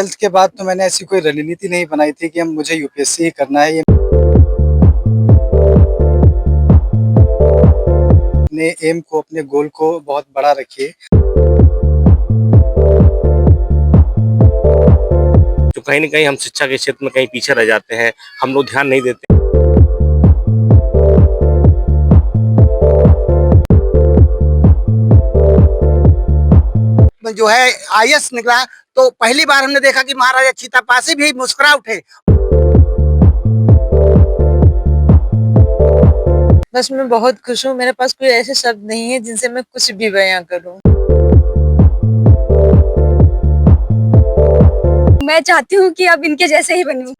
12th के बाद तो मैंने ऐसी कोई रणनीति नहीं बनाई थी कि मुझे यूपीएससी ही करना है। ये अपने एम को, अपने गोल को बहुत बड़ा रखिए। तो कहीं न कहीं हम शिक्षा के क्षेत्र में कहीं पीछे रह जाते हैं, हम लोग ध्यान नहीं देते। जो है आईएएस निकला तो पहली बार हमने देखा कि महाराजा चीतापासी भी मुस्कुरा उठे। बस मैं बहुत खुश हूँ, मेरे पास कोई ऐसे शब्द नहीं है जिनसे मैं कुछ भी बयां करूँ। मैं चाहती हूँ कि अब इनके जैसे ही बनूं।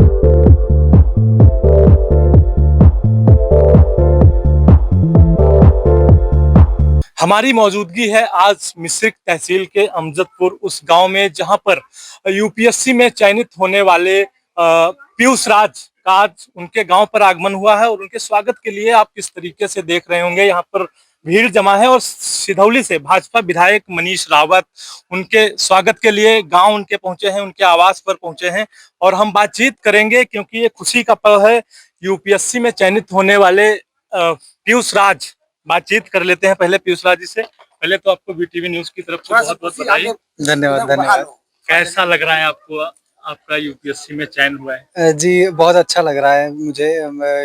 हमारी मौजूदगी है आज मिश्रिक तहसील के अमजदपुर उस गांव में, जहां पर यूपीएससी में चयनित होने वाले पीयूष राज का आज उनके गांव पर आगमन हुआ है। और उनके स्वागत के लिए आप किस तरीके से देख रहे होंगे, यहाँ पर भीड़ जमा है। और सिधौली से भाजपा विधायक मनीष रावत उनके स्वागत के लिए गांव उनके पहुंचे हैं, उनके आवास पर पहुंचे हैं। और हम बातचीत करेंगे क्योंकि ये खुशी का पल है, यूपीएससी में चयनित होने वाले पीयूष राज। बातचीत कर लेते हैं पहले पीयूष राज जी से। पहले तो आपको बीटीवी न्यूज की तरफ से बहुत बहुत बधाई। धन्यवाद, धन्यवाद। कैसा लग रहा है आपको, आपका यूपीएससी में चयन हुआ है? जी, बहुत अच्छा लग रहा है मुझे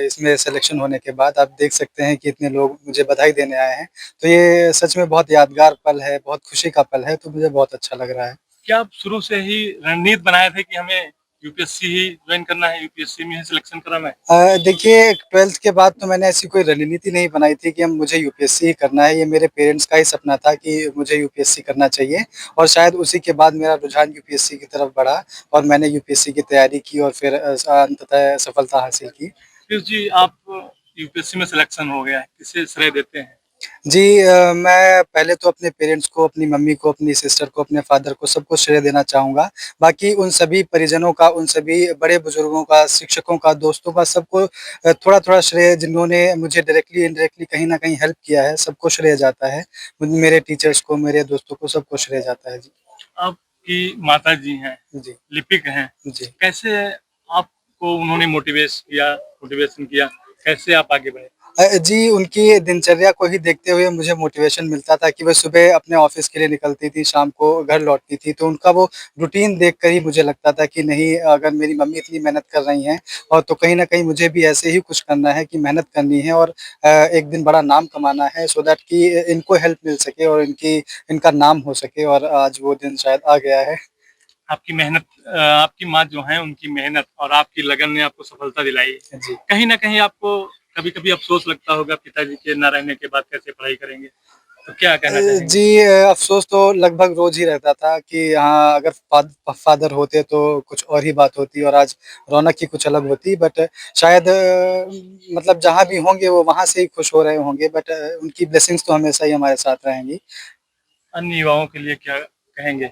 इसमें सिलेक्शन होने के बाद। आप देख सकते हैं कि इतने लोग मुझे बधाई देने आए हैं, तो ये सच में बहुत यादगार पल है, बहुत खुशी का पल है, तो मुझे बहुत अच्छा लग रहा है। क्या आप शुरू से ही रणनीति बनाए थे कि हमें यूपीएससी ही ज्वाइन करना है, यूपीएससी में ही सिलेक्शन कराना है? देखिए, 12th के बाद तो मैंने ऐसी कोई रणनीति नहीं बनाई थी कि मुझे यूपीएससी ही करना है। ये मेरे पेरेंट्स का ही सपना था कि मुझे यूपीएससी करना चाहिए, और शायद उसी के बाद मेरा रुझान यूपीएससी की तरफ बढ़ा और मैंने यूपीएससी की तैयारी की और फिर अंततः सफलता हासिल की। पीयूष जी, आप यूपीएससी में सिलेक्शन हो गया है, किसे श्रेय देते हैं? जी, मैं पहले तो अपने पेरेंट्स को, अपनी मम्मी को, अपनी सिस्टर को, अपने फादर को, सबको श्रेय देना चाहूँगा। बाकी उन सभी परिजनों का, उन सभी बड़े बुजुर्गों का, शिक्षकों का, दोस्तों का, सबको थोड़ा-थोड़ा श्रेय, जिन्होंने मुझे डायरेक्टली इनडायरेक्टली कहीं न कहीं हेल्प किया है, सबको श्रेय जाता है। मेरे टीचर्स को, मेरे दोस्तों को, सबको श्रेय जाता है। जी। आपकी माताजी हैं, जी। लिपिक हैं, जी। कैसे आपको उन्होंने मोटिवेशन किया, कैसे आप आगे बढ़े? जी, उनकी दिनचर्या को ही देखते हुए मुझे मोटिवेशन मिलता था कि वह सुबह अपने ऑफ़िस के लिए निकलती थी, शाम को घर लौटती थी, तो उनका वो रूटीन देखकर ही मुझे लगता था कि नहीं, अगर मेरी मम्मी इतनी मेहनत कर रही हैं और तो कहीं न कहीं मुझे भी ऐसे ही कुछ करना है कि मेहनत करनी है और एक दिन बड़ा नाम कमाना है, सो दैट कि इनको हेल्प मिल सके और इनका नाम हो सके, और आज वो दिन शायद आ गया है। आपकी मेहनत, आपकी माँ जो हैं उनकी मेहनत और आपकी लगन ने आपको सफलता दिलाई है। जी। कहीं न कहीं आपको कभी-कभी अफ़सोस लगता होगा पिताजी के ना रहने के बाद कैसे पढ़ाई करेंगे? तो क्या कहना चाहेंगे? जी, अफ़सोस तो लगभग रोज़ ही रहता था कि हाँ, अगर फ़ादर होते तो कुछ और ही बात होती और आज रौनक ही कुछ अलग होती। बट शायद मतलब जहाँ भी होंगे वो वहाँ से ही खुश हो रहे होंगे, बट उनकी ब्लेसिंग्स तो हमेशा ही हमारे साथ रहेंगी। अन्य युवाओं के लिए क्या कहेंगे?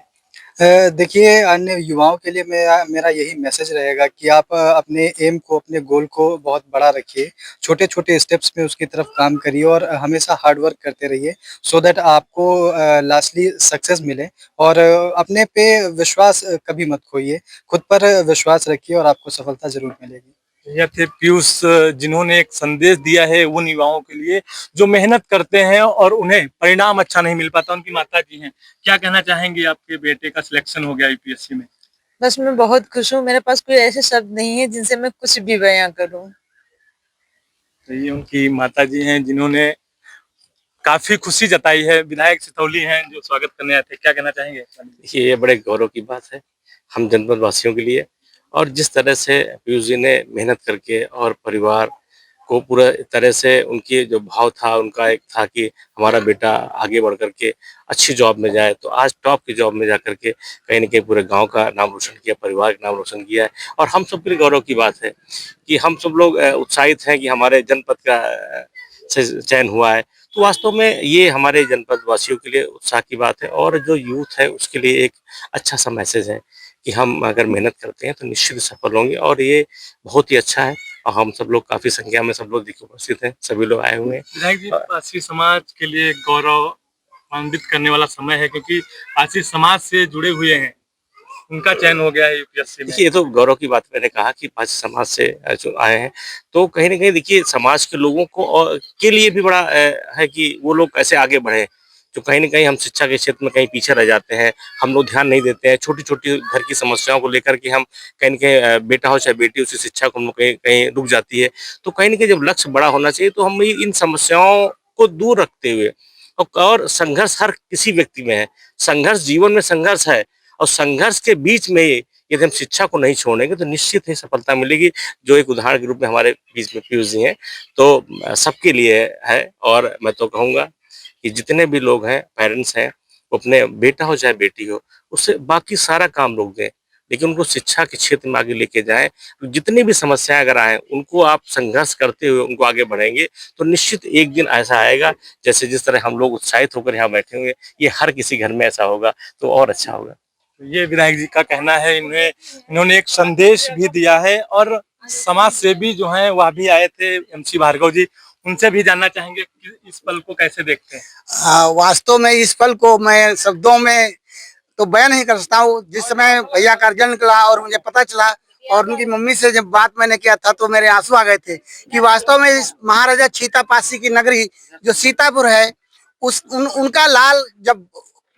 देखिए, अन्य युवाओं के लिए मेरा मेरा यही मैसेज रहेगा कि आप अपने एम को, अपने गोल को बहुत बड़ा रखिए। छोटे-छोटे स्टेप्स में उसकी तरफ काम करिए और हमेशा हार्ड वर्क करते रहिए, सो दैट आपको लास्टली सक्सेस मिले। और अपने पे विश्वास कभी मत खोइए। खुद पर विश्वास रखिए और आपको सफलता ज़रूर मिलेगी। यह थे पीयूष, जिन्होंने एक संदेश दिया है उन युवाओं के लिए जो मेहनत करते हैं और उन्हें परिणाम अच्छा नहीं मिल पाता। उनकी माताजी हैं, क्या कहना चाहेंगे, आपके बेटे का सिलेक्शन हो गया यूपीएससी में? बस मैं बहुत खुश हूँ, मेरे पास कोई ऐसे शब्द नहीं है जिनसे मैं कुछ भी बयां करूँ। तो ये उनकी माताजी हैं जिन्होंने काफ़ी खुशी जताई है। विधायक सितौली हैं जो स्वागत करने आए थे, क्या कहना चाहेंगे? देखिए, ये बड़े गौरव की बात है हम जनपद वासियों के लिए। और जिस तरह से पीयूष जी ने मेहनत करके और परिवार को पूरा तरह से, उनकी जो भाव था, उनका एक था कि हमारा बेटा आगे बढ़ कर के अच्छी जॉब में जाए, तो आज टॉप की जॉब में जाकर के कहीं न कहीं पूरे गाँव का नाम रोशन किया, परिवार का नाम रोशन किया है। और हम सब के लिए गौरव की बात है कि हम सब लोग उत्साहित हैं कि हमारे जनपद का से चयन हुआ है। तो वास्तव में ये हमारे जनपद वासियों के लिए उत्साह की बात है और जो यूथ है उसके लिए एक अच्छा सा मैसेज है कि हम अगर मेहनत करते हैं तो निश्चित सफल होंगे। और ये बहुत ही अच्छा है और हम सब लोग काफ़ी संख्या में सब लोग देखिए उपस्थित हैं, सभी लोग आए हुए हैं। विधायक जी, पारसी समाज के लिए गौरवान्वित करने वाला समय है क्योंकि पारसी समाज से जुड़े हुए हैं उनका चयन हो गया है यूपीएससी में। देखिए, ये तो गौरव की बात मैंने कहा कि पाँच समाज से जो आए हैं, तो कहीं न कहीं देखिए समाज के लोगों को के लिए भी बड़ा है कि वो लोग कैसे आगे बढ़ें। जो कहीं न कहीं हम शिक्षा के क्षेत्र में कहीं पीछे रह जाते हैं, हम लोग ध्यान नहीं देते हैं, छोटी-छोटी घर की समस्याओं को लेकर के हम कहीं न कहीं बेटा हो चाहे बेटी, उसकी शिक्षा को हम लोग कहीं कहीं रुक जाती है। तो कहीं न कहीं जब लक्ष्य बड़ा होना चाहिए, तो हम इन समस्याओं को दूर रखते हुए और संघर्ष हर किसी व्यक्ति में है। संघर्ष जीवन में संघर्ष है और संघर्ष के बीच में यदि हम शिक्षा को नहीं छोड़ेंगे तो निश्चित ही सफलता मिलेगी। जो एक उदाहरण के रूप में हमारे बीच में पीयूष जी हैं, तो सबके लिए है। और मैं तो कहूँगा कि जितने भी लोग हैं, पेरेंट्स हैं, वो अपने बेटा हो चाहे बेटी हो, उससे बाकी सारा काम रोक दें, लेकिन उनको शिक्षा के क्षेत्र में आगे लेके जाएँ। तो जितनी भी समस्याएँ अगर आएँ, उनको आप संघर्ष करते हुए उनको आगे बढ़ाएँगे, तो निश्चित एक दिन ऐसा आएगा, जैसे जिस तरह हम लोग उत्साहित होकर यहाँ बैठे हुए, ये हर किसी घर में ऐसा होगा, तो और अच्छा होगा। ये विधायक जी का कहना है। इन्होंने एक संदेश भी दिया है और समाज सेवी जो हैं वह भी आए थे, एमसी भार्गव जी, उनसे भी जानना चाहेंगे कि इस पल को कैसे देखते हैं। वास्तव में इस पल को मैं शब्दों में तो बयान नहीं कर सकता हूँ। जिस समय भैया का रिजल्ट निकला और मुझे पता चला और उनकी मम्मी से जब बात मैंने किया था तो मेरे आंसू आ गए थे कि वास्तव में इस महाराजा छीतापासी की नगरी जो सीतापुर है, उनका लाल जब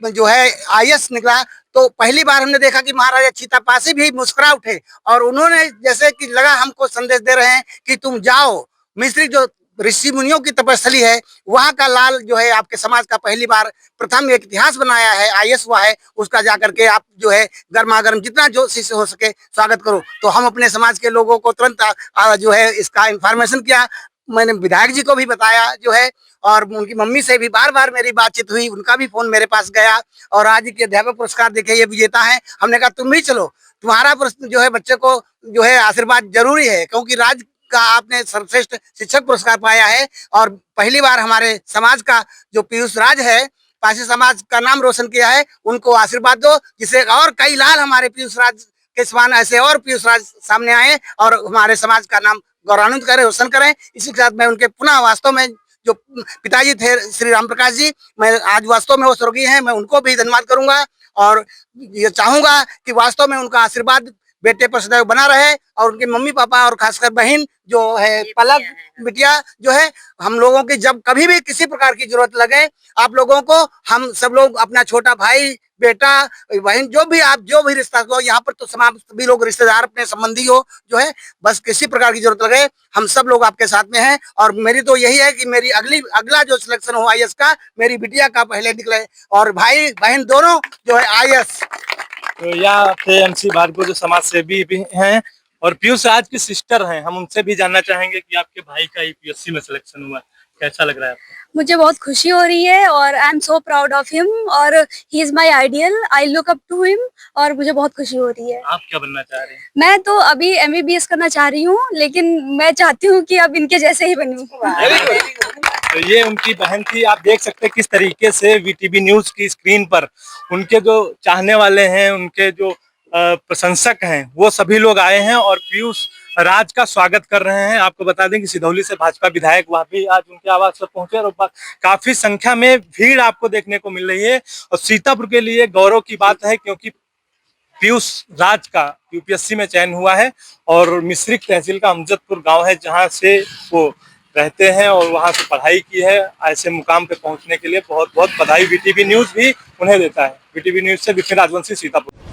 जो है आईएएस निकला तो पहली बार हमने देखा कि महाराजा छीतापासी भी मुस्कुरा उठे और उन्होंने जैसे कि लगा हमको संदेश दे रहे हैं कि तुम जाओ। मिस्री जो ऋषि मुनियों की तपस्थली है, वहाँ का लाल जो है आपके समाज का पहली बार प्रथम एक इतिहास बनाया है, आईएएस हुआ है, उसका जाकर के आप जो है गर्मा गर्म जितना जो से हो सके स्वागत करो। तो हम अपने समाज के लोगों को तुरंत जो है इसका इंफॉर्मेशन किया। मैंने विधायक जी को भी बताया जो है और उनकी मम्मी से भी बार बार मेरी बातचीत हुई, उनका भी फोन मेरे पास गया और आज के अध्यापक पुरस्कार देखे ये विजेता है। हमने कहा तुम भी चलो, तुम्हारा जो है बच्चे को जो है आशीर्वाद जरूरी है, क्योंकि राज्य का आपने सर्वश्रेष्ठ शिक्षक पुरस्कार पाया है और पहली बार हमारे समाज का जो पीयूष राज है, पासी समाज का नाम रोशन किया है, उनको आशीर्वाद दो जिससे और कई लाल हमारे पीयूष राज के समान ऐसे और पीयूष राज सामने आए और हमारे समाज का नाम गौरवान्वित करें, रोशन करें। इसी के साथ मैं उनके पुनः वास्तव में जो पिताजी थे श्री राम प्रकाश जी, मैं आज वास्तव में वो स्वर्गीय हैं, मैं उनको भी धन्यवाद करूंगा और ये चाहूंगा कि वास्तव में उनका आशीर्वाद बेटे पर सदैव बना रहे और उनके मम्मी पापा और खासकर बहन जो है पलक बिटिया जो है, हम लोगों की जब कभी भी किसी प्रकार की जरूरत लगे आप लोगों को, हम सब लोग अपना छोटा भाई बेटा बहन जो भी रिश्ता हो, यहाँ पर तो समाज सभी लोग रिश्तेदार अपने संबंधी हो जो है, बस किसी प्रकार की जरूरत लगे हम सब लोग आपके साथ में हैं। और मेरी तो यही है कि मेरी अगला जो सिलेक्शन हो आईएएस का, मेरी बिटिया का पहले निकले और भाई बहन दोनों जो है आईएएस। तो यह थे एमसी भार्गव जो समाज सेवी भी हैं और पीयूष राज की सिस्टर हैं। हम उनसे भी जानना चाहेंगे कि आपके भाई का यूपीएससी में सिलेक्शन हुआ, कैसा लग रहा है आपको? मुझे बहुत खुशी हो रही है और I am so proud of him और he is my ideal, I look up to him और मुझे बहुत खुशी हो रही है। आप क्या बनना चाह रहे हैं? मैं तो अभी एमबीबीएस करना चाह रही हूँ, लेकिन मैं चाहती हूँ कि अब इनके जैसे ही बनूं। तो ये उनकी बहन थी। आप देख सकते हैं किस तरीके से वीटीवी न्यूज की स्क्रीन पर उनके जो चाहने वाले हैं, उनके जो प्रशंसक हैं, वो सभी लोग आए हैं और पीयूष राज का स्वागत कर रहे हैं। आपको बता दें कि सिधौली से भाजपा विधायक वह भी आज उनके आवास पर पहुंचे और काफी संख्या में भीड़ आपको देखने को मिल रही है। और सीतापुर के लिए गौरव की बात है क्योंकि पीयूष राज का यूपीएससी में चयन हुआ है और मिश्रिक तहसील का अमजदपुर गांव है जहां से वो रहते हैं और वहां से पढ़ाई की है। ऐसे मुकाम पे पहुंचने के लिए बहुत बहुत बधाई वीटीवी न्यूज भी उन्हें देता है। वीटीवी न्यूज से विपिन राजवंशी, सीतापुर।